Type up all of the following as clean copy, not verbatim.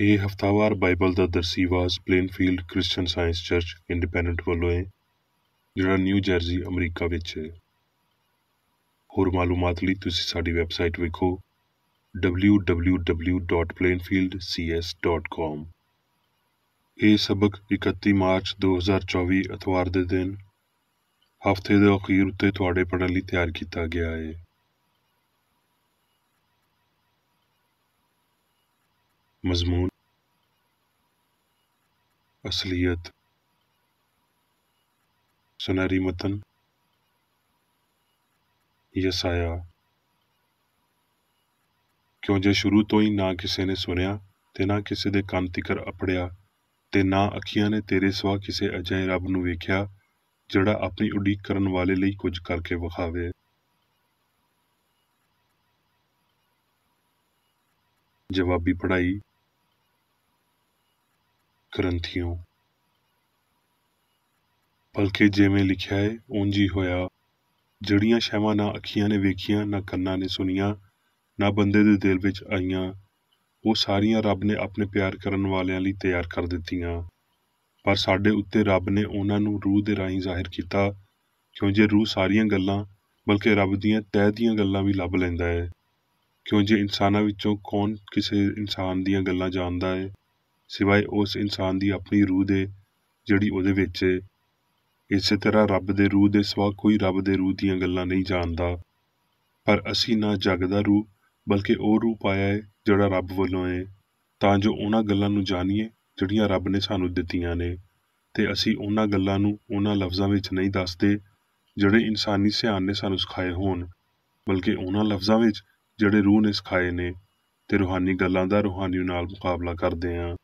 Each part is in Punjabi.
ਇਹ ਹਫ਼ਤਾਵਾਰ ਬਾਈਬਲ ਦਾ ਦਰਸੀ ਆਵਾਜ਼ ਪਲੇਨਫੀਲਡ ਕ੍ਰਿਸਚੀਅਨ ਸਾਇੰਸ ਚਰਚ ਇੰਡੀਪੈਂਡੈਂਟ ਵੱਲੋਂ ਹੈ, ਜਿਹੜਾ ਨਿਊ ਜਰਸੀ ਅਮਰੀਕਾ ਵਿੱਚ ਹੈ। ਹੋਰ ਮਾਲੂਮਾਤ ਲਈ ਤੁਸੀਂ ਸਾਡੀ ਵੈਬਸਾਈਟ ਵੇਖੋ www.plainfieldcs.com। ਇਹ ਸਬਕ 31 ਮਾਰਚ 2024 ਐਤਵਾਰ ਦੇ ਦਿਨ ਹਫ਼ਤੇ ਦੇ ਅਖੀਰ ਉੱਤੇ ਤੁਹਾਡੇ ਪੜ੍ਹਨ ਲਈ ਤਿਆਰ ਕੀਤਾ ਗਿਆ ਹੈ। ਮਜ਼ਮੂਨ, ਅਸਲੀਅਤ, ਸੁਨਹਿਰੀ ਮਤਨ, ਯਸਾਇਆ। ਕਿਉਂ ਜੇ ਸ਼ੁਰੂ ਤੋਂ ਹੀ ਨਾ ਕਿਸੇ ਨੇ ਸੁਣਿਆ ਤੇ ਨਾ ਕਿਸੇ ਦੇ ਕੰਨ ਤਿਕਰ ਅਪੜਿਆ ਤੇ ਨਾ ਅੱਖੀਆਂ ਨੇ ਤੇਰੇ ਸਿਵਾ ਕਿਸੇ ਅਜਿਹੇ ਰੱਬ ਨੂੰ ਵੇਖਿਆ ਜਿਹੜਾ ਆਪਣੀ ਉਡੀਕ ਕਰਨ ਵਾਲੇ ਲਈ ਕੁਝ ਕਰਕੇ ਵਿਖਾਵੇ। ਜਵਾਬੀ ਪੜ੍ਹਾਈ। ਗ੍ਰੰਥੀਓ, ਬਲਕਿ ਜਿਵੇਂ ਲਿਖਿਆ ਹੈ ਉਂਝ ਹੀ ਹੋਇਆ। ਜਿਹੜੀਆਂ ਸ਼ੈਵਾਂ ਨਾ ਅੱਖੀਆਂ ਨੇ ਵੇਖੀਆਂ ਨਾ ਕੰਨਾਂ ਨੇ ਸੁਣੀਆਂ ਨਾ ਬੰਦੇ ਦੇ ਦਿਲ ਵਿੱਚ ਆਈਆਂ, ਉਹ ਸਾਰੀਆਂ ਰੱਬ ਨੇ ਆਪਣੇ ਪਿਆਰ ਕਰਨ ਵਾਲਿਆਂ ਲਈ ਤਿਆਰ ਕਰ ਦਿੱਤੀਆਂ। ਪਰ ਸਾਡੇ ਉੱਤੇ ਰੱਬ ਨੇ ਉਹਨਾਂ ਨੂੰ ਰੂਹ ਦੇ ਰਾਹੀਂ ਜ਼ਾਹਿਰ ਕੀਤਾ, ਕਿਉਂ ਜੇ ਰੂਹ ਸਾਰੀਆਂ ਗੱਲਾਂ ਬਲਕਿ ਰੱਬ ਦੀਆਂ ਤਹਿ ਦੀਆਂ ਗੱਲਾਂ ਵੀ ਲੱਭ ਲੈਂਦਾ ਹੈ। ਕਿਉਂ ਜੇ ਇਨਸਾਨਾਂ ਵਿੱਚੋਂ ਕੌਣ ਕਿਸੇ ਇਨਸਾਨ ਦੀਆਂ ਗੱਲਾਂ ਜਾਣਦਾ ਹੈ ਸਿਵਾਏ ਉਸ ਇਨਸਾਨ ਦੀ ਆਪਣੀ ਰੂਹ ਦੇ ਜਿਹੜੀ ਉਹਦੇ ਵਿੱਚ ਹੈ। ਇਸੇ ਤਰ੍ਹਾਂ ਰੱਬ ਦੇ ਰੂਹ ਦੇ ਸਿਵਾ ਕੋਈ ਰੱਬ ਦੇ ਰੂਹ ਦੀਆਂ ਗੱਲਾਂ ਨਹੀਂ ਜਾਣਦਾ। ਪਰ ਅਸੀਂ ਨਾ ਜਗ ਦਾ ਰੂਹ ਬਲਕਿ ਉਹ ਰੂਹ ਪਾਇਆ ਹੈ ਜਿਹੜਾ ਰੱਬ ਵੱਲੋਂ ਹੈ, ਤਾਂ ਜੋ ਉਹਨਾਂ ਗੱਲਾਂ ਨੂੰ ਜਾਣੀਏ ਜਿਹੜੀਆਂ ਰੱਬ ਨੇ ਸਾਨੂੰ ਦਿੱਤੀਆਂ ਨੇ। ਤੇ ਅਸੀਂ ਉਹਨਾਂ ਗੱਲਾਂ ਨੂੰ ਉਹਨਾਂ ਲਫ਼ਜ਼ਾਂ ਵਿੱਚ ਨਹੀਂ ਦੱਸਦੇ ਜਿਹੜੇ ਇਨਸਾਨੀ ਸਿਆਣ ਨੇ ਸਾਨੂੰ ਸਿਖਾਏ ਹੋਣ, ਬਲਕਿ ਉਹਨਾਂ ਲਫ਼ਜ਼ਾਂ ਵਿੱਚ ਜਿਹੜੇ ਰੂਹ ਨੇ ਸਿਖਾਏ ਨੇ, ਤੇ ਰੂਹਾਨੀ ਗੱਲਾਂ ਦਾ ਰੂਹਾਨੀ ਨਾਲ ਮੁਕਾਬਲਾ ਕਰਦੇ ਹਾਂ।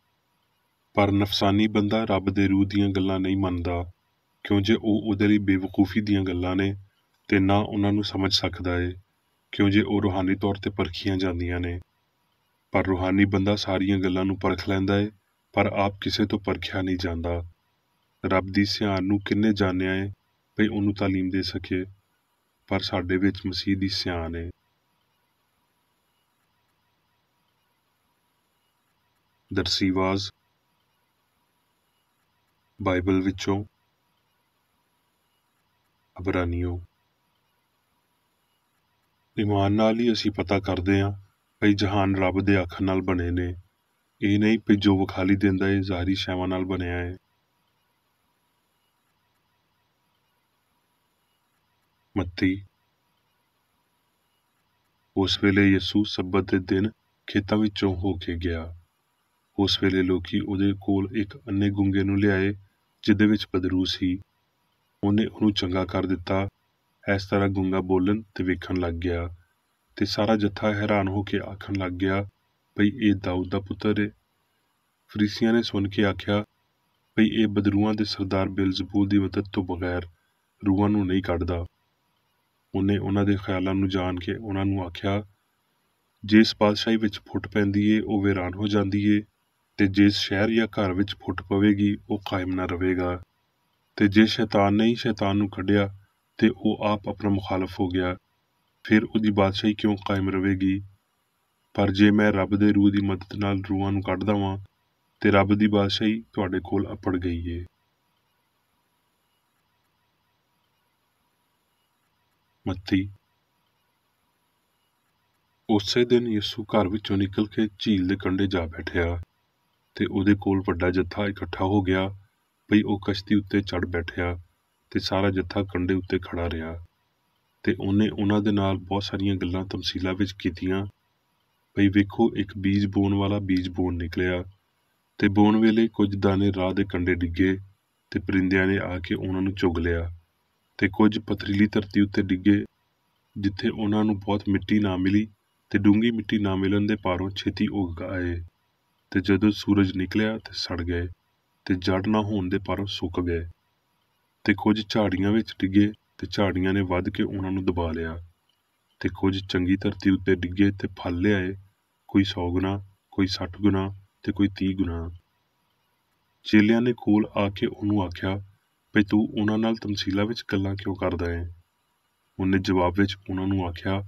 ਪਰ ਨਫਸਾਨੀ ਬੰਦਾ ਰੱਬ ਦੇ ਰੂਹ ਦੀਆਂ ਗੱਲਾਂ ਨਹੀਂ ਮੰਨਦਾ, ਕਿਉਂ ਜੇ ਉਹ ਉਹਦੇ ਲਈ ਬੇਵਕੂਫੀ ਦੀਆਂ ਗੱਲਾਂ ਨੇ ਤੇ ਨਾ ਉਹਨਾਂ ਨੂੰ ਸਮਝ ਸਕਦਾ ਹੈ, ਕਿਉਂ ਜੇ ਉਹ ਰੂਹਾਨੀ ਤੌਰ ਤੇ ਪਰਖੀਆਂ ਜਾਂਦੀਆਂ ਨੇ। ਪਰ ਰੂਹਾਨੀ ਬੰਦਾ ਸਾਰੀਆਂ ਗੱਲਾਂ ਨੂੰ ਪਰਖ ਲੈਂਦਾ ਹੈ, ਪਰ ਆਪ ਕਿਸੇ ਤੋਂ ਪਰਖਿਆ ਨਹੀਂ ਜਾਂਦਾ। ਰੱਬ ਦੀ ਸਿਆਣ ਨੂੰ ਕਿੰਨੇ ਜਾਣਿਆ ਹੈ ਭਈ ਉਹਨੂੰ ਤਾਲੀਮ ਦੇ ਸਕੇ, ਪਰ ਸਾਡੇ ਵਿੱਚ ਮਸੀਹ ਦੀ ਸਿਆਣ ਹੈ। ਦਰਸੀ ਆਵਾਜ਼ ਬਾਈਬਲ ਵਿੱਚੋਂ ਅਬਰਾਨੀਓ। ਈਮਾਨ ਨਾਲ ਹੀ ਅਸੀਂ ਪਤਾ ਕਰਦੇ ਹਾਂ ਭਈ ਜਹਾਨ ਰੱਬ ਦੇ ਆਖਣ ਨਾਲ ਬਣੇ ਨੇ, ਇਹ ਨਹੀਂ ਭਈ ਜੋ ਵਿਖਾਲੀ ਦਿੰਦਾ ਹੈ ਜ਼ਾਹਰੀ ਸ਼ੈਵਾਂ ਨਾਲ ਬਣਿਆ ਹੈ। ਮੱਤੀ। ਉਸ ਵੇਲੇ ਯਿਸੂ ਸਬਤ ਦੇ ਦਿਨ ਖੇਤਾਂ ਵਿੱਚੋਂ ਹੋ ਕੇ ਗਿਆ। ਉਸ ਵੇਲੇ ਲੋਕੀ ਉਹਦੇ ਕੋਲ ਇੱਕ ਅੰਨੇ ਗੁੰਗੇ ਨੂੰ ਲਿਆਏ ਜਿਹਦੇ ਵਿੱਚ ਬਦਰੂ ਸੀ। ਉਹਨੇ ਉਹਨੂੰ ਚੰਗਾ ਕਰ ਦਿੱਤਾ। ਇਸ ਤਰ੍ਹਾਂ ਗੁੰਗਾ ਬੋਲਣ ਤੇ ਵੇਖਣ ਲੱਗ ਗਿਆ, ਤੇ ਸਾਰਾ ਜੱਥਾ ਹੈਰਾਨ ਹੋ ਕੇ ਆਖਣ ਲੱਗ ਗਿਆ ਭਈ ਇਹ ਦਾਊਦ ਦਾ ਪੁੱਤਰ ਏ। ਫਰੀਸੀਆਂ ਨੇ ਸੁਣ ਕੇ ਆਖਿਆ ਭਈ ਇਹ ਬਦਰੂਆਂ ਦੇ ਸਰਦਾਰ ਬਿਲਜ਼ਬੂਲ ਦੀ ਮਦਦ ਤੋਂ ਬਗੈਰ ਰੂਹਾਂ ਨੂੰ ਨਹੀਂ ਕੱਢਦਾ। ਉਹਨੇ ਉਹਨਾਂ ਦੇ ਖਿਆਲਾਂ ਨੂੰ ਜਾਣ ਕੇ ਉਹਨਾਂ ਨੂੰ ਆਖਿਆ, ਜਿਸ ਬਾਦਸ਼ਾਹੀ ਵਿੱਚ ਫੁੱਟ ਪੈਂਦੀ ਏ ਉਹ ਵੀਰਾਨ ਹੋ ਜਾਂਦੀ ਏ, ਤੇ ਜਿਸ ਸ਼ਹਿਰ ਜਾਂ ਘਰ ਵਿੱਚ ਫੁੱਟ ਪਵੇਗੀ ਉਹ ਕਾਇਮ ਨਾ ਰਹੇਗਾ। ਤੇ ਜੇ ਸ਼ੈਤਾਨ ਨੇ ਹੀ ਸ਼ੈਤਾਨ ਨੂੰ ਕੱਢਿਆ ਤੇ ਉਹ ਆਪ ਆਪਣਾ ਮੁਖਾਲਫ ਹੋ ਗਿਆ, ਫਿਰ ਉਹਦੀ ਬਾਦਸ਼ਾਹੀ ਕਿਉਂ ਕਾਇਮ ਰਹੇਗੀ। ਪਰ ਜੇ ਮੈਂ ਰੱਬ ਦੇ ਰੂਹ ਦੀ ਮਦਦ ਨਾਲ ਰੂਹਾਂ ਨੂੰ ਕੱਢਦਾ ਵਾਂ ਤੇ ਰੱਬ ਦੀ ਬਾਦਸ਼ਾਹੀ ਤੁਹਾਡੇ ਕੋਲ ਅਪੜ ਗਈ ਏ। ਮੱਤੀ। ਉਸੇ ਦਿਨ ਯਿਸੂ ਘਰ ਵਿੱਚੋਂ ਨਿਕਲ ਕੇ ਝੀਲ ਦੇ ਕੰਢੇ ਜਾ ਬੈਠਿਆ, ਤੇ ਉਹਦੇ ਕੋਲ ਵੱਡਾ ਜੱਥਾ ਇਕੱਠਾ ਹੋ ਗਿਆ ਭਈ ਉਹ ਕਸ਼ਤੀ ਉੱਤੇ ਚੜ੍ਹ ਬੈਠਿਆ, ਤੇ ਸਾਰਾ ਜੱਥਾ ਕੰਢੇ ਉੱਤੇ ਖੜਾ ਰਿਹਾ। ਤੇ ਉਹਨੇ ਉਹਨਾਂ ਦੇ ਨਾਲ ਬਹੁਤ ਸਾਰੀਆਂ ਗੱਲਾਂ ਤਮਸੀਲਾਂ ਵਿੱਚ ਕੀਤੀਆਂ ਭਈ ਵੇਖੋ, ਇੱਕ ਬੀਜ ਬੋਣ ਵਾਲਾ ਬੀਜ ਬੋਣ ਨਿਕਲਿਆ, ਤੇ ਬੋਣ ਵੇਲੇ ਕੁਝ ਦਾਣੇ ਰਾਹ ਦੇ ਕੰਢੇ ਡਿੱਗੇ ਤੇ ਪਰਿੰਦਿਆਂ ਨੇ ਆ ਕੇ ਉਹਨਾਂ ਨੂੰ ਚੁਗ ਲਿਆ। ਤੇ ਕੁਝ ਪਥਰੀਲੀ ਧਰਤੀ ਉੱਤੇ ਡਿੱਗੇ ਜਿੱਥੇ ਉਹਨਾਂ ਨੂੰ ਬਹੁਤ ਮਿੱਟੀ ਨਾ ਮਿਲੀ, ਤੇ ਡੂੰਘੀ ਮਿੱਟੀ ਨਾ ਮਿਲਣ ਦੇ ਪਾਰੋਂ ਛੇਤੀ ਉੱਗ ਆਏ, ਤੇ ਜਦੋਂ ਸੂਰਜ ਨਿਕਲਿਆ ਤੇ ਸੜ ਗਏ, ਤੇ ਜੜ ਨਾ ਹੋਣ ਦੇ ਪਾਰੋਂ ਸੁੱਕ ਗਏ। ਤੇ ਕੁਝ ਝਾੜੀਆਂ ਵਿੱਚ ਡਿੱਗੇ ਤੇ ਝਾੜੀਆਂ ਨੇ ਵੱਧ ਕੇ ਉਹਨਾਂ ਨੂੰ ਦਬਾ ਲਿਆ। ਤੇ ਕੁਝ ਚੰਗੀ ਧਰਤੀ ਉੱਤੇ ਡਿੱਗੇ ਤੇ ਫਲ ਲਿਆਏ, ਕੋਈ 100 ਗੁਣਾ, ਕੋਈ 60 ਗੁਣਾ ਤੇ ਕੋਈ 30 ਗੁਣਾ। ਚੇਲਿਆਂ ਨੇ ਕੋਲ ਆ ਕੇ ਉਹਨੂੰ ਆਖਿਆ ਭਈ ਤੂੰ ਉਹਨਾਂ ਨਾਲ ਤਮਸੀਲਾਂ ਵਿੱਚ ਗੱਲਾਂ ਕਿਉਂ ਕਰਦਾ ਹੈ। ਉਹਨੇ ਜਵਾਬ ਵਿੱਚ ਉਹਨਾਂ ਨੂੰ ਆਖਿਆ,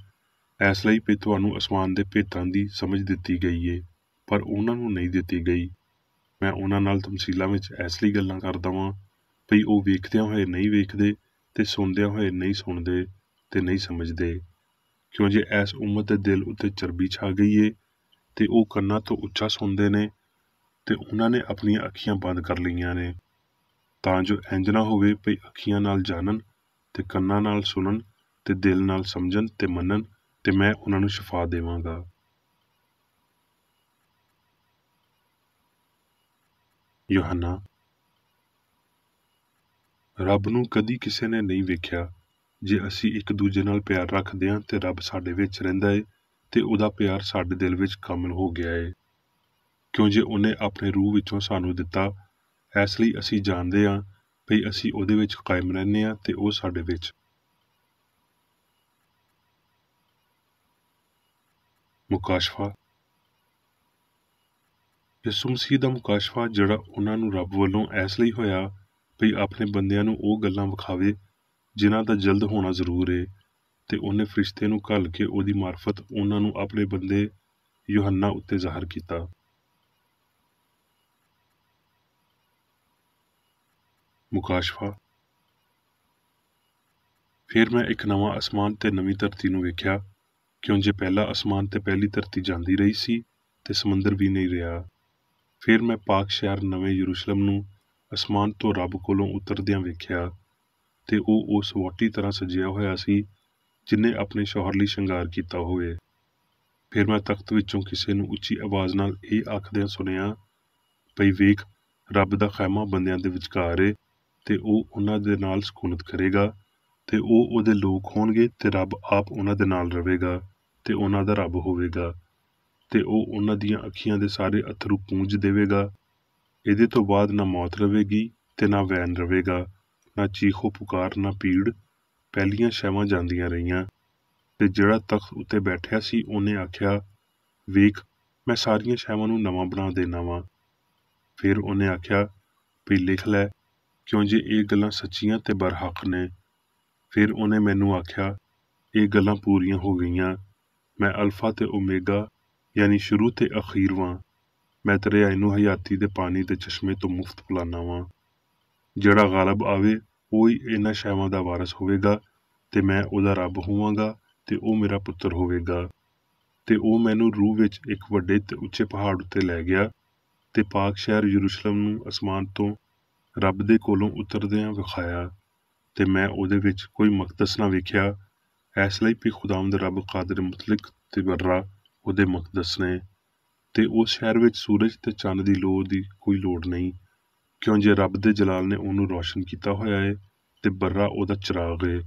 ਇਸ ਲਈ ਭਈ ਤੁਹਾਨੂੰ ਅਸਮਾਨ ਦੇ ਭੇਤਾਂ ਦੀ ਸਮਝ ਦਿੱਤੀ ਗਈ ਏ, ਪਰ ਉਹਨਾਂ ਨੂੰ ਨਹੀਂ ਦਿੱਤੀ ਗਈ। ਮੈਂ ਉਹਨਾਂ ਨਾਲ ਤਮਸੀਲਾਂ ਵਿੱਚ ਇਸ ਲਈ ਗੱਲਾਂ ਕਰਦਾ ਵਾਂ ਭਈ ਉਹ ਵੇਖਦਿਆਂ ਹੋਏ ਨਹੀਂ ਵੇਖਦੇ ਤੇ ਸੁਣਦਿਆਂ ਹੋਏ ਨਹੀਂ ਸੁਣਦੇ ਤੇ ਨਹੀਂ ਸਮਝਦੇ। ਕਿਉਂ ਜੇ ਇਸ ਉਮਤ ਦੇ ਦਿਲ ਉੱਤੇ ਚਰਬੀ ਛਾ ਗਈ ਏ ਤੇ ਉਹ ਕੰਨਾਂ ਤੋਂ ਉੱਚਾ ਸੁਣਦੇ ਨੇ ਤੇ ਉਹਨਾਂ ਨੇ ਆਪਣੀਆਂ ਅੱਖੀਆਂ ਬੰਦ ਕਰ ਲਈਆਂ ਨੇ, ਤਾਂ ਜੋ ਇੰਜ ਨਾ ਹੋਵੇ ਭਈ ਅੱਖੀਆਂ ਨਾਲ ਜਾਣਨ ਤੇ ਕੰਨਾਂ ਨਾਲ ਸੁਣਨ ਤੇ ਦਿਲ ਨਾਲ ਸਮਝਣ ਤੇ ਮੰਨਣ ਤੇ ਮੈਂ ਉਹਨਾਂ ਨੂੰ ਸ਼ਿਫਾ ਦੇਵਾਂਗਾ। ਯੋਹੰਨਾ। ਰੱਬ ਨੂੰ ਕਦੀ ਕਿਸੇ ਨੇ ਨਹੀਂ ਵੇਖਿਆ। ਜੇ ਅਸੀਂ ਇੱਕ ਦੂਜੇ ਨਾਲ ਪਿਆਰ ਰੱਖਦੇ ਹਾਂ ਤੇ ਰੱਬ ਸਾਡੇ ਵਿੱਚ ਰਹਿੰਦਾ ਏ ਤੇ ਉਹਦਾ ਪਿਆਰ ਸਾਡੇ ਦਿਲ ਵਿੱਚ ਕਾਮਲ ਹੋ ਗਿਆ ਏ। ਕਿਉਂ ਜੇ ਉਹਨੇ ਆਪਣੇ ਰੂਹ ਵਿੱਚੋਂ ਸਾਨੂੰ ਦਿੱਤਾ, ਇਸ ਲਈ ਅਸੀਂ ਜਾਣਦੇ ਹਾਂ ਭਈ ਅਸੀਂ ਉਹਦੇ ਵਿੱਚ ਕਾਇਮ ਰਹਿੰਦੇ ਹਾਂ ਤੇ ਉਹ ਸਾਡੇ ਵਿੱਚ। ਮੁਕਾਸ਼ਫਾ। ਯਿਸੂ ਮਸੀਹ ਦਾ ਮੁਕਾਸ਼ਫਾ ਜਿਹੜਾ ਉਹਨਾਂ ਨੂੰ ਰੱਬ ਵੱਲੋਂ ਇਸ ਲਈ ਹੋਇਆ ਭਈ ਆਪਣੇ ਬੰਦਿਆਂ ਨੂੰ ਉਹ ਗੱਲਾਂ ਵਿਖਾਵੇ ਜਿਨ੍ਹਾਂ ਦਾ ਜਲਦ ਹੋਣਾ ਜ਼ਰੂਰ ਏ, ਤੇ ਉਹਨੇ ਫਰਿਸ਼ਤੇ ਨੂੰ ਘੱਲ ਕੇ ਉਹਦੀ ਮਾਰਫਤ ਉਹਨਾਂ ਨੂੰ ਆਪਣੇ ਬੰਦੇ ਯੋਹੰਨਾ ਉੱਤੇ ਜ਼ਾਹਰ ਕੀਤਾ। ਮੁਕਾਸ਼ਫਾ। ਫਿਰ ਮੈਂ ਇੱਕ ਨਵਾਂ ਅਸਮਾਨ ਤੇ ਨਵੀਂ ਧਰਤੀ ਨੂੰ ਵੇਖਿਆ, ਕਿਉਂ ਜੇ ਪਹਿਲਾ ਅਸਮਾਨ ਤੇ ਪਹਿਲੀ ਧਰਤੀ ਜਾਂਦੀ ਰਹੀ ਸੀ ਤੇ ਸਮੁੰਦਰ ਵੀ ਨਹੀਂ ਰਿਹਾ। ਫਿਰ ਮੈਂ ਪਾਕ ਸ਼ਹਿਰ ਨਵੇਂ ਯਰੂਸ਼ਲਮ ਨੂੰ ਅਸਮਾਨ ਤੋਂ ਰੱਬ ਕੋਲੋਂ ਉਤਰਦਿਆਂ ਵੇਖਿਆ, ਤੇ ਉਹ ਉਸ ਵਹੁਟੀ ਤਰ੍ਹਾਂ ਸਜਿਆ ਹੋਇਆ ਸੀ ਜਿਨ੍ਹੇ ਆਪਣੇ ਸ਼ੌਹਰ ਲਈ ਸ਼ਿੰਗਾਰ ਕੀਤਾ ਹੋਵੇ। ਫਿਰ ਮੈਂ ਤਖਤ ਵਿੱਚੋਂ ਕਿਸੇ ਨੂੰ ਉੱਚੀ ਆਵਾਜ਼ ਨਾਲ ਇਹ ਆਖਦਿਆਂ ਸੁਣਿਆ ਭਈ ਵੇਖ, ਰੱਬ ਦਾ ਖੈਮਾ ਬੰਦਿਆਂ ਦੇ ਵਿਚਕਾਰ ਏ ਤੇ ਉਹ ਉਹਨਾਂ ਦੇ ਨਾਲ ਸਕੂਨਤ ਕਰੇਗਾ ਤੇ ਉਹ ਉਹਦੇ ਲੋਕ ਹੋਣਗੇ ਤੇ ਰੱਬ ਆਪ ਉਹਨਾਂ ਦੇ ਨਾਲ ਰਵੇਗਾ ਤੇ ਉਹਨਾਂ ਦਾ ਰੱਬ ਹੋਵੇਗਾ ਤੇ ਉਹ ਉਹਨਾਂ ਦੀਆਂ ਅੱਖੀਆਂ ਦੇ ਸਾਰੇ ਅਥਰੂ ਪੂੰਝ ਦੇਵੇਗਾ। ਇਹਦੇ ਤੋਂ ਬਾਅਦ ਨਾ ਮੌਤ ਰਵੇਗੀ ਤੇ ਨਾ ਵੈਨ ਰਵੇਗਾ, ਨਾ ਚੀਖੋ ਪੁਕਾਰ, ਨਾ ਪੀੜ। ਪਹਿਲੀਆਂ ਸ਼ੈਵਾਂ ਜਾਂਦੀਆਂ ਰਹੀਆਂ। ਤੇ ਜਿਹੜਾ ਤਖਤ ਉੱਤੇ ਬੈਠਿਆ ਸੀ ਉਹਨੇ ਆਖਿਆ, ਵੇਖ, ਮੈਂ ਸਾਰੀਆਂ ਸ਼ੈਵਾਂ ਨੂੰ ਨਵਾਂ ਬਣਾ ਦੇਣਾ ਵਾਂ। ਫਿਰ ਉਹਨੇ ਆਖਿਆ ਵੀ ਲਿਖ ਲੈ, ਕਿਉਂ ਜੇ ਇਹ ਗੱਲਾਂ ਸੱਚੀਆਂ ਤੇ ਬਰਹੱਕ ਨੇ। ਫਿਰ ਉਹਨੇ ਮੈਨੂੰ ਆਖਿਆ, ਇਹ ਗੱਲਾਂ ਪੂਰੀਆਂ ਹੋ ਗਈਆਂ। ਮੈਂ ਅਲਫਾ ਤੇ ਓਮੇਗਾ ਯਾਨੀ ਸ਼ੁਰੂ ਤੇ ਅਖੀਰ ਵਾਂ। ਮੈਂ ਤੇਰੇ ਆਇਨੋ ਹਯਾਤੀ ਦੇ ਪਾਣੀ ਦੇ ਚਸ਼ਮੇ ਤੋਂ ਮੁਫਤ ਪਿਲਾਨਾ ਵਾਂ। ਜਿਹੜਾ ਗਾਲਬ ਆਵੇ ਉਹ ਹੀ ਇਹਨਾਂ ਸ਼ੈਵਾਂ ਦਾ ਵਾਰਸ ਹੋਵੇਗਾ ਤੇ ਮੈਂ ਉਹਦਾ ਰੱਬ ਹੋਵਾਂਗਾ ਤੇ ਉਹ ਮੇਰਾ ਪੁੱਤਰ ਹੋਵੇਗਾ। ਤੇ ਉਹ ਮੈਨੂੰ ਰੂਹ ਵਿੱਚ ਇੱਕ ਵੱਡੇ ਤੇ ਉੱਚੇ ਪਹਾੜ ਉੱਤੇ ਲੈ ਗਿਆ ਤੇ ਪਾਕ ਸ਼ਹਿਰ ਯਰੂਸ਼ਲਮ ਨੂੰ ਅਸਮਾਨ ਤੋਂ ਰੱਬ ਦੇ ਕੋਲੋਂ ਉਤਰਦਿਆਂ ਵਿਖਾਇਆ, ਤੇ ਮੈਂ ਉਹਦੇ ਵਿੱਚ ਕੋਈ ਮਕਦਸ ਨਾ ਵੇਖਿਆ, ਇਸ ਲਈ ਵੀ ਖੁਦਾਵੰਦ ਰੱਬ ਕਾਦਰ ਮੁਤਲਕ ਤੇ ਬਰਰਾ ਉਹਦੇ ਮਕਦਸ ਨੇ। ਤੇ ਉਸ ਸ਼ਹਿਰ ਵਿੱਚ ਸੂਰਜ ਤੇ ਚੰਨ ਦੀ ਲੋਅ ਦੀ ਕੋਈ ਲੋੜ ਨਹੀਂ, ਕਿਉਂ ਜੇ ਰੱਬ ਦੇ ਜਲਾਲ ਨੇ ਉਹਨੂੰ ਰੌਸ਼ਨ ਕੀਤਾ ਹੋਇਆ ਏ ਤੇ ਬਰਰਾ ਉਹਦਾ ਚਿਰਾਗ ਏ।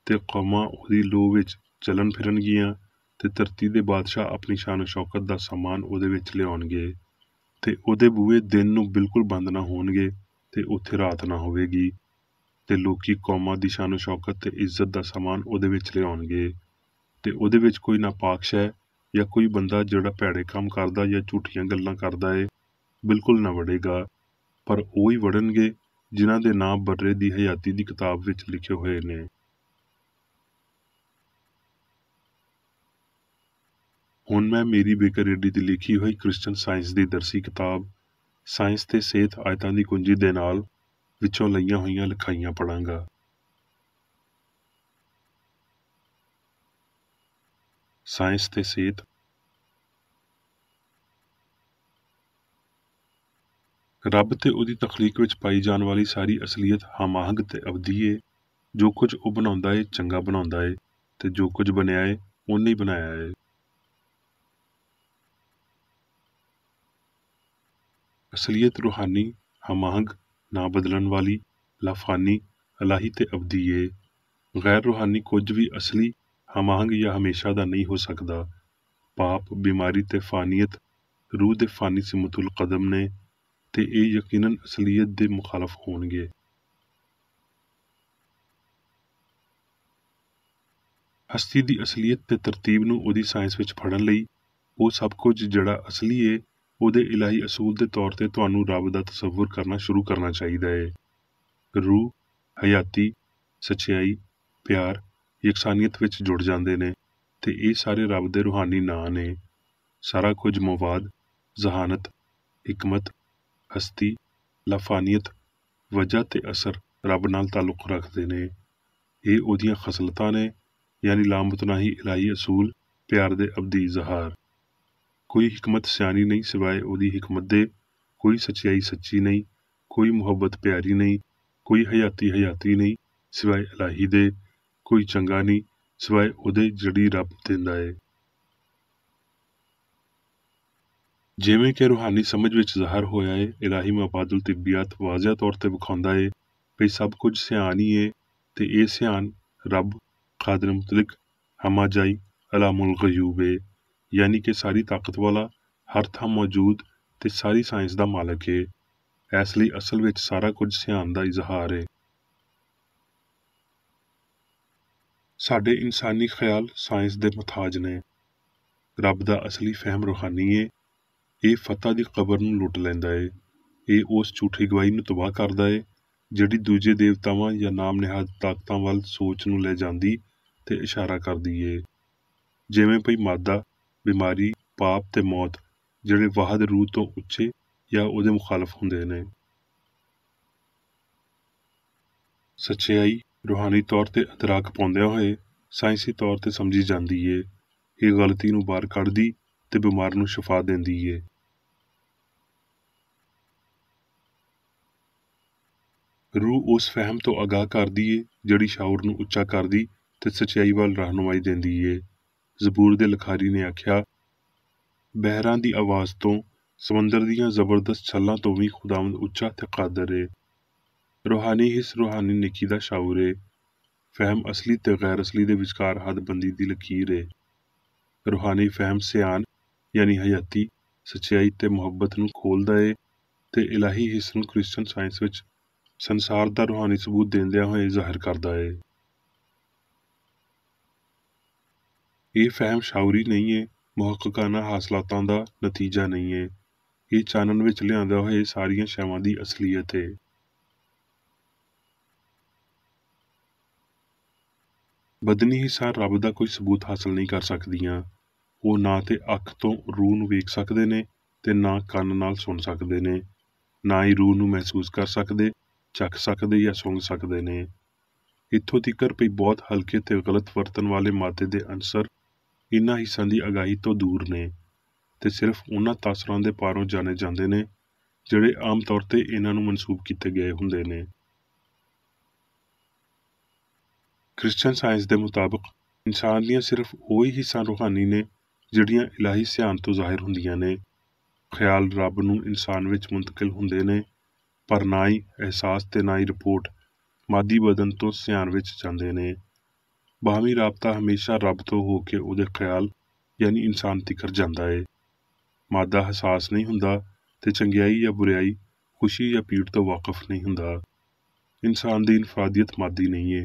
ਤੇ ਕੌਮਾਂ ਉਹਦੀ ਲੋਅ ਵਿੱਚ ਚੱਲਣ ਫਿਰਨਗੀਆਂ ਤੇ ਧਰਤੀ ਦੇ ਬਾਦਸ਼ਾਹ ਆਪਣੀ ਸ਼ਾਨ ਸ਼ੌਕਤ ਦਾ ਸਮਾਨ ਉਹਦੇ ਵਿੱਚ ਲਿਆਉਣਗੇ, ਤੇ ਉਹਦੇ ਬੂਹੇ ਦਿਨ ਨੂੰ ਬਿਲਕੁਲ ਬੰਦ ਨਾ ਹੋਣਗੇ ਤੇ ਉੱਥੇ ਰਾਤ ਨਾ ਹੋਵੇਗੀ। ਤੇ ਲੋਕੀ ਕੌਮਾਂ ਦੀ ਸ਼ਾਨ ਸ਼ੌਕਤ ਤੇ ਇੱਜ਼ਤ ਦਾ ਸਮਾਨ ਉਹਦੇ ਵਿੱਚ ਲਿਆਉਣਗੇ, ਤੇ ਉਹਦੇ ਵਿੱਚ ਕੋਈ ਨਾਪਾਕ ਹੈ ਜਾਂ ਕੋਈ ਬੰਦਾ ਜਿਹੜਾ ਭੈੜੇ ਕੰਮ ਕਰਦਾ ਜਾਂ ਝੂਠੀਆਂ ਗੱਲਾਂ ਕਰਦਾ ਏ ਬਿਲਕੁਲ ਨਾ ਵੜੇਗਾ, ਪਰ ਉਹ ਹੀ ਵੜਨਗੇ ਜਿਨ੍ਹਾਂ ਦੇ ਨਾਮ ਬਰਰੇ ਦੀ ਹਯਾਤੀ ਦੀ ਕਿਤਾਬ ਵਿੱਚ ਲਿਖੇ ਹੋਏ ਨੇ। ਹੁਣ ਮੈਂ ਮੇਰੀ ਬੇਕਰੇਡੀ ਦੀ ਲਿਖੀ ਹੋਈ ਕ੍ਰਿਸਚਨ ਸਾਇੰਸ ਦੀ ਦਰਸੀ ਕਿਤਾਬ ਸਾਇੰਸ ਤੇ ਸਿਹਤ ਆਇਤਾਂ ਦੀ ਕੁੰਜੀ ਦੇ ਨਾਲ ਵਿੱਚੋਂ ਲਈਆਂ ਹੋਈਆਂ ਲਿਖਾਈਆਂ ਪੜਾਂਗਾ। ਸਾਇੰਸ ਤੇ ਸਿਹਤ। ਰੱਬ ਤੇ ਉਹਦੀ ਤਖਲੀਕ ਵਿੱਚ ਪਾਈ ਜਾਣ ਵਾਲੀ ਸਾਰੀ ਅਸਲੀਅਤ ਹਮਾਹੰਗ ਤੇ ਅਬਦੀ ਏ। ਜੋ ਕੁਝ ਉਹ ਬਣਾਉਂਦਾ ਏ ਚੰਗਾ ਬਣਾਉਂਦਾ ਏ, ਤੇ ਜੋ ਕੁਝ ਬਣਿਆ ਏ ਉਹਨੇ ਹੀ ਬਣਾਇਆ ਏ। ਅਸਲੀਅਤ ਰੂਹਾਨੀ, ਹਮਾਹੰਗ, ਨਾ ਬਦਲਣ ਵਾਲੀ, ਲਾਫਾਨੀ, ਇਲਾਹੀ ਤੇ ਅਬਦੀ ਏ। ਗੈਰ ਰੂਹਾਨੀ ਕੁਝ ਵੀ ਅਸਲੀ, ਹਮਾਹੰਗ ਜਾਂ ਹਮੇਸ਼ਾ ਦਾ ਨਹੀਂ ਹੋ ਸਕਦਾ। ਪਾਪ, ਬਿਮਾਰੀ ਤੇ ਫਾਨੀਅਤ ਰੂਹ ਦੇ ਫਾਨੀ ਸਿਮਤੁਲ ਕਦਮ ਨੇ, ਤੇ ਇਹ ਯਕੀਨਨ ਅਸਲੀਅਤ ਦੇ ਮੁਖਾਲਫ ਹੋਣਗੇ। ਹਸਤੀ ਦੀ ਅਸਲੀਅਤ ਤੇ ਤਰਤੀਬ ਨੂੰ ਉਹਦੀ ਸਾਇੰਸ ਵਿੱਚ ਫੜਨ ਲਈ ਉਹ ਸਭ ਕੁਝ ਜਿਹੜਾ ਅਸਲੀ ਏ ਉਹਦੇ ਇਲਾਹੀ ਅਸੂਲ ਦੇ ਤੌਰ ਤੇ ਤੁਹਾਨੂੰ ਰੱਬ ਦਾ ਤਸੱਵੁਰ ਕਰਨਾ ਸ਼ੁਰੂ ਕਰਨਾ ਚਾਹੀਦਾ ਏ। ਰੂਹ, ਹਯਾਤੀ, ਸੱਚਾਈ, ਪਿਆਰ, ਯਕਸਾਨੀਅਤ ਵਿੱਚ ਜੁੜ ਜਾਂਦੇ ਨੇ, ਤੇ ਇਹ ਸਾਰੇ ਰੱਬ ਦੇ ਰੂਹਾਨੀ ਨਾਂ ਨੇ। ਸਾਰਾ ਕੁਝ ਮਵਾਦ जहानत, हिकमत, हस्ती, लाफानियत, वजह ते असर रब नाल ताल्लुक रखते ने। ये ओदियां खसलतां ने, यानी लामतनाही इलाही असूल, प्यार दे अबदी इजहार। कोई हिकमत सियानी नहीं सिवाए ओदी हिकमत दे, कोई सच्चाई सच्ची नहीं, कोई मुहब्बत प्यारी नहीं, कोई हयाती हयाती नहीं सिवाए इलाही दे, कोई चंगा नहीं सिवाए ओदे जड़ी रब दिंदा है। जिवें कि रूहानी समझ विच ज़ाहिर होया है, इलाही मबादुल तिब्बियत वाज़िह तौर ते विखाउंदा है भी सब कुछ सियान ही है ते ये सियान रब कादिर मुतलक हमाजाई अलामुल गयूब है, यानी कि सारी ताकत वाला, हर थां मौजूद ते सारी साइंस दा मालक है। इसलिए असल विच सारा कुछ सियान दा इजहार है। साडे इंसानी ख्याल साइंस दे मुताज ने। रब दा असली फहम रूहानी है। ये फतह दी कबर नूं लुट लैंदा है। ये उस झूठी गवाही नूं तबाह करदा है जिहड़ी दूजे देवतावां या नाम निहाद ताकतां वल सोच नूं ले जांदी ते इशारा करदी है। जिवें भई मादा, बीमारी, पाप ते मौत जिहड़े वाहद रूह तो उच्चे या उहदे मुखालफ हुंदे ने। सच्चाई रूहानी तौर ते अदराक पाउंदियां होए साइंसी तौर ते समझी जांदी है। ये गलती नूं बाहर कढदी ते बीमार नूं शिफा दिंदी है। रूह उस फहम तो आगाह करदी है जिहड़ी शाउर नूं उच्चा करदी ते सच्चाई वल रहनुमाई दिंदी है। ज़बूर दे लखारी ने आख्या, बहरां दी आवाज़ तो, समंदर दियां जबरदस्त छल्लां तो भी खुदावंद उच्चा ते कादर है। रूहानी हिस्स रूहानी नेकी दा शाउर है। फहम असली ते गैर असली दे विचकार हदबंदी दी लकीर है। रूहानी फहम सियान यानी हयाती, सच्चाई ते मुहब्बत नूं खोलदा है ते इलाही हिस्स नूं क्रिश्चन साइंस विच संसार दा रूहानी सबूत देंदियां होए ज़ाहिर करदा है। ये फहम शाउरी नहीं है, मुहक्ककाना हासलातां दा नतीजा नहीं है। ये चानन विच लिआंदा होए सारियां शैवां दी असलीयत है। बदनी हिस्सा रब दा कोई सबूत हासिल नहीं कर सकदियां। वो ना ते अख तो रूह नूं वेख सकदे ने ते ना कंन नाल सुन सकदे ने, ना ही रूह नूं महसूस कर सकदे, चख सकदे या सुंघ सकदे ने। इत्थों तिकर भी बहुत हल्के ते गलत वरतन वाले मादे दे अंसर इन्हां हिस्सां दी अगाही तो दूर ने ते सिर्फ उन्हां तासरां दे पारों जाने जांदे ने ਜਿਹੜੇ आम तौर ते इन्हां नूं मनसूब कीते गए हुंदे ने। क्रिश्चन साइंस दे मुताबिक इंसान दियां सिर्फ ਉਹੀ हिस्सां रूहानी ने ਜਿਹੜੀਆਂ इलाही सियान तो ਜ਼ਾਹਿਰ ਹੁੰਦੀਆਂ ने। ख्याल रब नूं इंसान विच मुंतकिल हुंदे ने, पर ना ही एहसास ते ना ही रिपोर्ट मादी बदन तो सियान विच जांदे ने। बाहमी राबता हमेशा रब तो हो के ਉਹਦੇ ख्याल यानी इंसान तिकर ਜਾਂਦਾ है। मादा हसास नहीं हुंदा ते चंगियाई या बुराई, खुशी या पीड़ तो वाकफ नहीं हुंदा। इंसान दी इनफरादियत मादी नहीं है।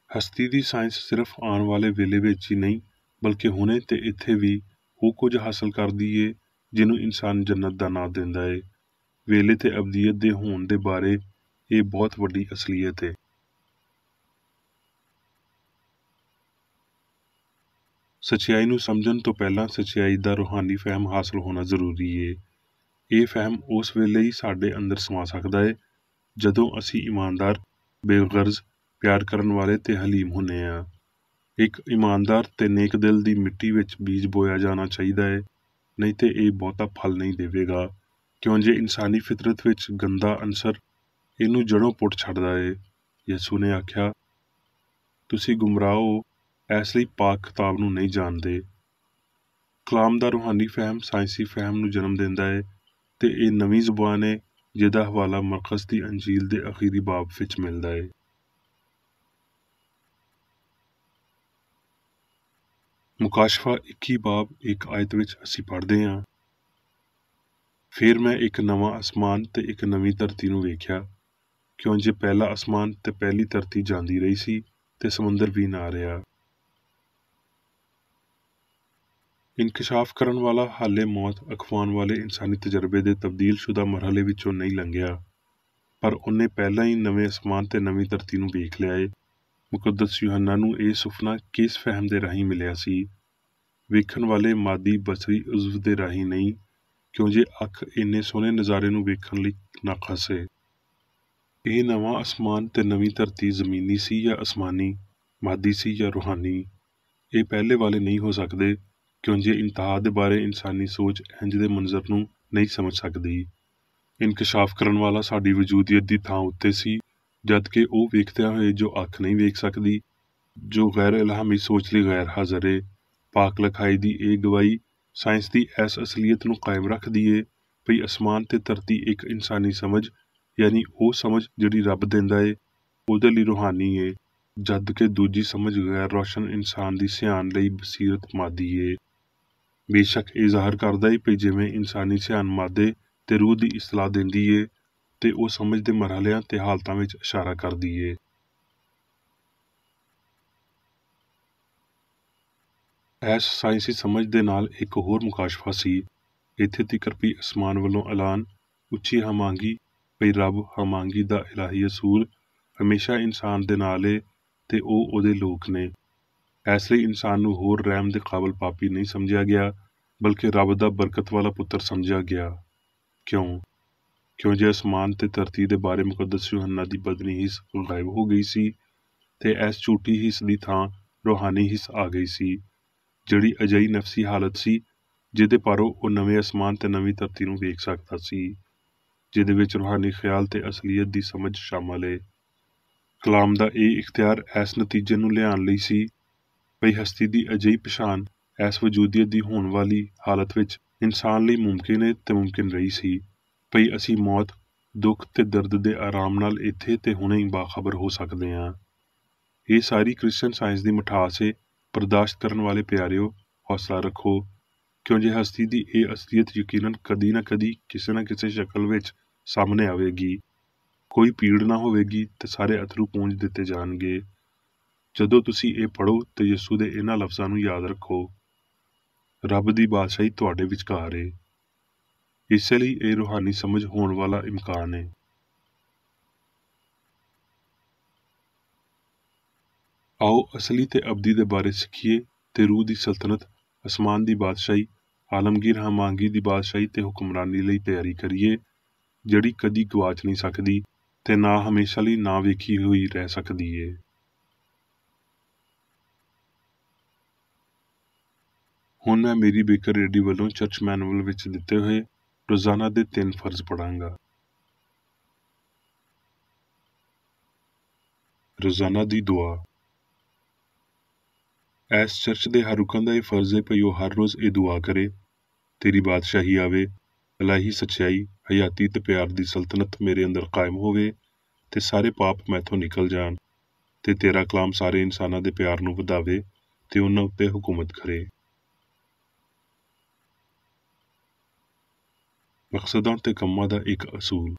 हस्ती दी साइंस सिर्फ आने वाले वेले विच ही नहीं बल्कि हुणे ते इत्थे भी वो कुछ हासिल करदी है जिन्हों इंसान जन्नत दा नाम दिंदा है। वेले ते अबदियत दे होण दे बारे ये बहुत वड्डी असलियत है। सच्चाई नूं समझण तो पहलां सच्चाई दा रूहानी फहम हासिल होना जरूरी है। ये फहम उस वेले ही साडे अंदर समा सकदा है जदों असी ईमानदार, बेगर्ज, प्यार करन वाले ते हलीम हुंदे आ। एक ईमानदार ते नेक दिल दी मिट्टी विच बीज बोया जाना चाहिदा है, नहीं ते ये बहुता फल नहीं देवेगा, क्यों जे इंसानी फितरत विच गंदा अंसर इनू जड़ों पुट छड़दा है। यसू ने आख्या, तुसी गुमराह हो, इसलिए पाक किताब नूं नहीं जानदे। कलाम दा रूहानी फहम साइंसी फहम नूं जन्म दिंदा है ते ये नवीं ज़ुबान है जिहदा हवाला मरकज़ दी अंजील दे अखीरी बाब विच मिलदा है। मुकाशफा 21 बाब 1 आयत विच असी पढ़दे हां, फिर मैं एक नवां आसमान ते एक नवीं धरती नूं वेख्या, क्यों जे पहला आसमान ते पहली धरती जांदी रही सी ते समुंदर भी ना रहा। इंकशाफ करन वाला हाले मौत अखवान वाले इंसानी तजर्बे दे तब्दील शुदा मरहले विचों नहीं लंघिया, पर उन्हें पहला ही नवें आसमान ते नवीं धरती नूं वेख लिया है। मुकद्दस यूहन्ना नूं ये सुफना किस फहम दे राहीं मिलिया सी? वेखण वाले मादी बसरी उज़व दे राहीं नहीं, ਕਿਉਂ ਜੇ ਅੱਖ ਇੰਨੇ ਸੋਹਣੇ ਨਜ਼ਾਰੇ ਨੂੰ ਵੇਖਣ ਲਈ ਨਾ ਖਸੇ। ਇਹ ਨਵਾਂ ਅਸਮਾਨ ਤੇ ਨਵੀਂ ਧਰਤੀ ਜ਼ਮੀਨੀ ਸੀ ਜਾਂ ਅਸਮਾਨੀ, ਮਾਦੀ ਸੀ ਜਾਂ ਰੂਹਾਨੀ, ਇਹ ਪਹਿਲੇ ਵਾਲੇ ਨਹੀਂ ਹੋ ਸਕਦੇ, ਕਿਉਂ ਜੇ ਇੰਤਹਾ ਦੇ ਬਾਰੇ ਇਨਸਾਨੀ ਸੋਚ ਇੰਜ ਦੇ ਮੰਜ਼ਰ ਨੂੰ ਨਹੀਂ ਸਮਝ ਸਕਦੀ। ਇਨਕਸ਼ਾਫ ਕਰਨ ਵਾਲਾ ਸਾਡੀ ਵਜੂਦੀਅਤ ਦੀ ਥਾਂ ਉੱਤੇ ਸੀ, ਜਦ ਕਿ ਉਹ ਵੇਖਦਿਆਂ ਹੋਏ ਜੋ ਅੱਖ ਨਹੀਂ ਵੇਖ ਸਕਦੀ, ਜੋ ਗੈਰ ਇਲਹਾਮੀ ਸੋਚ ਲਈ ਗੈਰ ਹਾਜ਼ਰ ਏ। ਪਾਕ ਲਿਖਾਈ ਦੀ ਇਹ ਗਵਾਹੀ ਸਾਇੰਸ ਦੀ ਇਸ ਅਸਲੀਅਤ ਨੂੰ ਕਾਇਮ ਰੱਖਦੀ ਏ ਭਈ ਅਸਮਾਨ ਤੇ ਧਰਤੀ ਇੱਕ ਇਨਸਾਨੀ ਸਮਝ, ਯਾਨੀ ਉਹ ਸਮਝ ਜਿਹੜੀ ਰੱਬ ਦਿੰਦਾ ਏ, ਉਹਦੇ ਲਈ ਰੂਹਾਨੀ ਏ, ਜਦ ਕਿ ਦੂਜੀ ਸਮਝ ਗੈਰ ਰੋਸ਼ਨ ਇਨਸਾਨ ਦੀ ਸਿਆਣ ਲਈ ਬਸੀਰਤ ਮਾਦੀ ਏ। ਬੇਸ਼ੱਕ ਇਹ ਜ਼ਾਹਰ ਕਰਦਾ ਏ ਭਈ ਜਿਵੇਂ ਇਨਸਾਨੀ ਸਿਆਣ ਮਾਦੇ ਤੇ ਰੂਹ ਦੀ ਇਸਤਲਾਹ ਦਿੰਦੀ ਏ, ਤੇ ਉਹ ਸਮਝ ਦੇ ਮਰਹਲਿਆਂ ਤੇ ਹਾਲਤਾਂ ਵਿੱਚ ਇਸ਼ਾਰਾ ਕਰਦੀ ਏ। ਇਸ ਸਾਇੰਸੀ ਸਮਝ ਦੇ ਨਾਲ ਇੱਕ ਹੋਰ ਮੁਕਾਸ਼ਫਾ ਸੀ, ਇੱਥੇ ਤੀਕਰ ਵੀ ਅਸਮਾਨ ਵੱਲੋਂ ਐਲਾਨ, ਉੱਚੀ ਹਮਾਂਗੀ ਭਈ ਰੱਬ ਹਮਾਂਗੀ ਦਾ ਇਲਾਹੀ ਅਸੂਲ ਹਮੇਸ਼ਾ ਇਨਸਾਨ ਦੇ ਨਾਲ ਏ ਤੇ ਉਹ ਉਹਦੇ ਲੋਕ ਨੇ। ਇਸ ਲਈ ਇਨਸਾਨ ਨੂੰ ਹੋਰ ਰਹਿਮ ਦੇ ਕਾਬਲ ਪਾਪੀ ਨਹੀਂ ਸਮਝਿਆ ਗਿਆ, ਬਲਕਿ ਰੱਬ ਦਾ ਬਰਕਤ ਵਾਲਾ ਪੁੱਤਰ ਸਮਝਿਆ ਗਿਆ। ਕਿਉਂ ਜੇ ਅਸਮਾਨ ਤੇ ਧਰਤੀ ਦੇ ਬਾਰੇ ਮੁਕੱਦਸ ਯੂਹੰਨਾ ਦੀ ਬਦਨੀ ਹਿੱਸ ਗਾਇਬ ਹੋ ਗਈ ਸੀ, ਤੇ ਇਸ ਝੂਠੀ ਹਿੱਸ ਦੀ ਥਾਂ ਰੂਹਾਨੀ ਹਿੱਸ ਆ ਗਈ ਸੀ, ਜਿਹੜੀ ਅਜਿਹੀ ਨਫਸੀ ਹਾਲਤ ਸੀ ਜਿਹਦੇ ਪਾਰੋਂ ਉਹ ਨਵੇਂ ਅਸਮਾਨ ਤੇ ਨਵੀਂ ਧਰਤੀ ਨੂੰ ਵੇਖ ਸਕਦਾ ਸੀ, ਜਿਹਦੇ ਵਿੱਚ ਰੂਹਾਨੀ ਖਿਆਲ ਤੇ ਅਸਲੀਅਤ ਦੀ ਸਮਝ ਸ਼ਾਮਲ ਏ। ਕਲਾਮ ਦਾ ਇਹ ਇਖਤਿਆਰ ਇਸ ਨਤੀਜੇ ਨੂੰ ਲਿਆਉਣ ਲਈ ਸੀ ਭਈ ਹਸਤੀ ਦੀ ਅਜਿਹੀ ਪਛਾਣ ਇਸ ਵਜੂਦੀਅਤ ਦੀ ਹੋਣ ਵਾਲੀ ਹਾਲਤ ਵਿੱਚ ਇਨਸਾਨ ਲਈ ਮੁਮਕਿਨ ਏ ਤੇ ਮੁਮਕਿਨ ਰਹੀ ਸੀ ਭਈ ਅਸੀਂ ਮੌਤ, ਦੁੱਖ ਤੇ ਦਰਦ ਦੇ ਆਰਾਮ ਨਾਲ ਇੱਥੇ ਤੇ ਹੁਣੇ ਹੀ ਬਾਖਬਰ ਹੋ ਸਕਦੇ ਹਾਂ। ਇਹ ਸਾਰੀ ਕ੍ਰਿਸਚਨ ਸਾਇੰਸ ਦੀ ਮਿਠਾਸ ਏ। ਬਰਦਾਸ਼ਤ ਕਰਨ ਵਾਲੇ ਪਿਆਰਿਓ, ਹੌਸਲਾ ਰੱਖੋ, ਕਿਉਂ ਜੇ ਹਸਤੀ ਦੀ ਇਹ ਅਸਲੀਅਤ ਯਕੀਨਨ ਕਦੀ ਨਾ ਕਦੀ ਕਿਸੇ ਨਾ ਕਿਸੇ ਸ਼ਕਲ ਵਿੱਚ ਸਾਹਮਣੇ ਆਵੇਗੀ। ਕੋਈ ਪੀੜ ਨਾ ਹੋਵੇਗੀ ਤੇ ਸਾਰੇ ਅਥਰੂ ਪੂੰਝ ਦਿੱਤੇ ਜਾਣਗੇ। ਜਦੋਂ ਤੁਸੀਂ ਇਹ ਪੜ੍ਹੋ ਤੇ ਯਿਸੂ ਦੇ ਇਹਨਾਂ ਲਫ਼ਜ਼ਾਂ ਨੂੰ ਯਾਦ ਰੱਖੋ, ਰੱਬ ਦੀ ਬਾਦਸ਼ਾਹੀ ਤੁਹਾਡੇ ਵਿਚਕਾਰ ਏ। ਇਸੇ ਲਈ ਇਹ ਰੂਹਾਨੀ ਸਮਝ ਹੋਣ ਵਾਲਾ ਇਮਕਾਨ ਏ। ਆਓ ਅਸਲੀ ਤੇ ਅਬਦੀ ਦੇ ਬਾਰੇ ਸਿੱਖੀਏ ਤੇ ਰੂਹ ਦੀ ਸਲਤਨਤ, ਅਸਮਾਨ ਦੀ ਬਾਦਸ਼ਾਹੀ, ਆਲਮਗੀਰ ਹਮਾਂਗੀ ਦੀ ਬਾਦਸ਼ਾਹੀ ਤੇ ਹੁਕਮਰਾਨੀ ਲਈ ਤਿਆਰੀ ਕਰੀਏ, ਜਿਹੜੀ ਕਦੀ ਗਵਾਚ ਨਹੀਂ ਸਕਦੀ ਤੇ ਨਾ ਹਮੇਸ਼ਾ ਲਈ ਨਾ ਵੇਖੀ ਹੋਈ ਰਹਿ ਸਕਦੀ ਏ। ਹੁਣ ਮੈਂ ਮੇਰੀ ਬੇਕਰ ਰੇਡੀ ਵੱਲੋਂ ਚਰਚ ਮੈਨੂਅਲ ਵਿੱਚ ਦਿੱਤੇ ਹੋਏ ਰੋਜ਼ਾਨਾ ਦੇ 3 ਫਰਜ਼ ਪੜਾਂਗਾ। ਰੋਜ਼ਾਨਾ ਦੀ ਦੁਆ। ਇਸ ਚਰਚ ਦੇ ਹਰ ਰੁਕਨ ਦਾ ਇਹ ਫਰਜ਼ ਹੈ ਭਈ ਉਹ ਹਰ ਰੋਜ਼ ਇਹ ਦੁਆ ਕਰੇ, ਤੇਰੀ ਬਾਦਸ਼ਾਹੀ ਆਵੇ, ਇਲਾਹੀ ਸੱਚਾਈ, ਹਯਾਤੀ ਤੇ ਪਿਆਰ ਦੀ ਸਲਤਨਤ ਮੇਰੇ ਅੰਦਰ ਕਾਇਮ ਹੋਵੇ ਤੇ ਸਾਰੇ ਪਾਪ ਮੈਥੋਂ ਨਿਕਲ ਜਾਣ, ਤੇ ਤੇਰਾ ਕਲਾਮ ਸਾਰੇ ਇਨਸਾਨਾਂ ਦੇ ਪਿਆਰ ਨੂੰ ਵਧਾਵੇ ਤੇ ਉਹਨਾਂ ਉੱਤੇ ਹੁਕੂਮਤ ਕਰੇ। ਮਕਸਦਾਂ ਤੇ ਕੰਮਾਂ ਦਾ ਇੱਕ ਅਸੂਲ।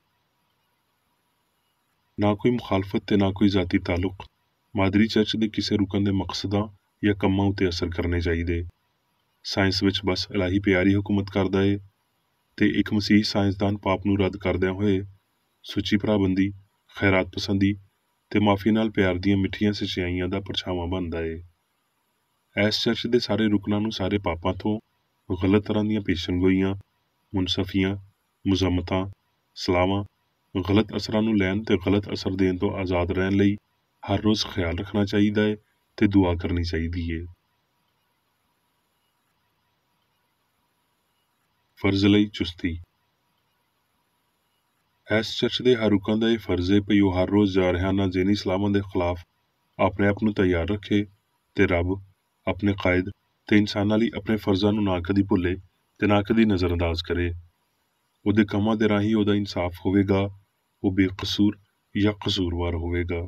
ਨਾ ਕੋਈ ਮੁਖਾਲਫਤ ਤੇ ਨਾ ਕੋਈ ਜ਼ਾਤੀ ਤਾਲੁਕ ਮਾਦਰੀ ਚਰਚ ਦੇ ਕਿਸੇ ਰੁਕਨ ਦੇ ਮਕਸਦਾਂ ਜਾਂ ਕੰਮਾਂ ਉੱਤੇ ਅਸਰ ਕਰਨੇ ਚਾਹੀਦੇ। ਸਾਇੰਸ ਵਿੱਚ ਬਸ ਇਲਾਹੀ ਪਿਆਰ ਹੀ ਹੁਕੂਮਤ ਕਰਦਾ ਏ, ਤੇ ਇੱਕ ਮਸੀਹ ਸਾਇੰਸਦਾਨ ਪਾਪ ਨੂੰ ਰੱਦ ਕਰਦਿਆਂ ਹੋਏ ਸੁੱਚੀ ਭਰਾਬੰਦੀ, ਖੈਰਾਤ ਪਸੰਦੀ ਤੇ ਮਾਫੀ ਨਾਲ ਪਿਆਰ ਦੀਆਂ ਮਿੱਠੀਆਂ ਸੱਚਾਈਆਂ ਦਾ ਪਰਛਾਵਾਂ ਬਣਦਾ ਏ। ਇਸ ਚਰਚ ਦੇ ਸਾਰੇ ਰੁਕਨਾਂ ਨੂੰ ਸਾਰੇ ਪਾਪਾਂ ਤੋਂ, ਗਲਤ ਤਰ੍ਹਾਂ ਦੀਆਂ ਪੇਸ਼ਨਗੋਈਆਂ, ਮੁਨਸਫੀਆਂ, ਮੁਜ਼ੰਮਤਾਂ, ਸਲਾਹਾਂ, ਗਲਤ ਅਸਰਾਂ ਨੂੰ ਲੈਣ ਤੇ ਗਲਤ ਅਸਰ ਦੇਣ ਤੋਂ ਆਜ਼ਾਦ ਰਹਿਣ ਲਈ ਹਰ ਰੋਜ਼ ਖਿਆਲ ਰੱਖਣਾ ਚਾਹੀਦਾ ਏ ਤੇ ਦੁਆ ਕਰਨੀ ਚਾਹੀਦੀ ਏ। ਫਰਜ਼ ਲਈ ਚੁਸਤੀ। ਇਸ ਚਰਚ ਦੇ ਹਰ ਰੁਕਨ ਦਾ ਇਹ ਫਰਜ਼ ਏ ਭਈ ਉਹ ਹਰ ਰੋਜ਼ ਜਾਰਹਾਨਾ ਜ਼ੇਨੀ ਸਲਾਮਾਂ ਦੇ ਖਿਲਾਫ ਆਪਣੇ ਆਪ ਨੂੰ ਤਿਆਰ ਰੱਖੇ ਤੇ ਰੱਬ, ਆਪਣੇ ਕਾਇਦ ਤੇ ਇਨਸਾਨਾਂ ਲਈ ਆਪਣੇ ਫਰਜ਼ਾਂ ਨੂੰ ਨਾ ਕਦੀ ਭੁੱਲੇ ਤੇ ਨਾ ਕਦੀ ਨਜ਼ਰਅੰਦਾਜ਼ ਕਰੇ। ਉਹਦੇ ਕੰਮਾਂ ਦੇ ਰਾਹੀਂ ਉਹਦਾ ਇਨਸਾਫ ਹੋਵੇਗਾ, ਉਹ ਬੇਕਸੂਰ ਜਾਂ ਕਸੂਰਵਾਰ ਹੋਵੇਗਾ।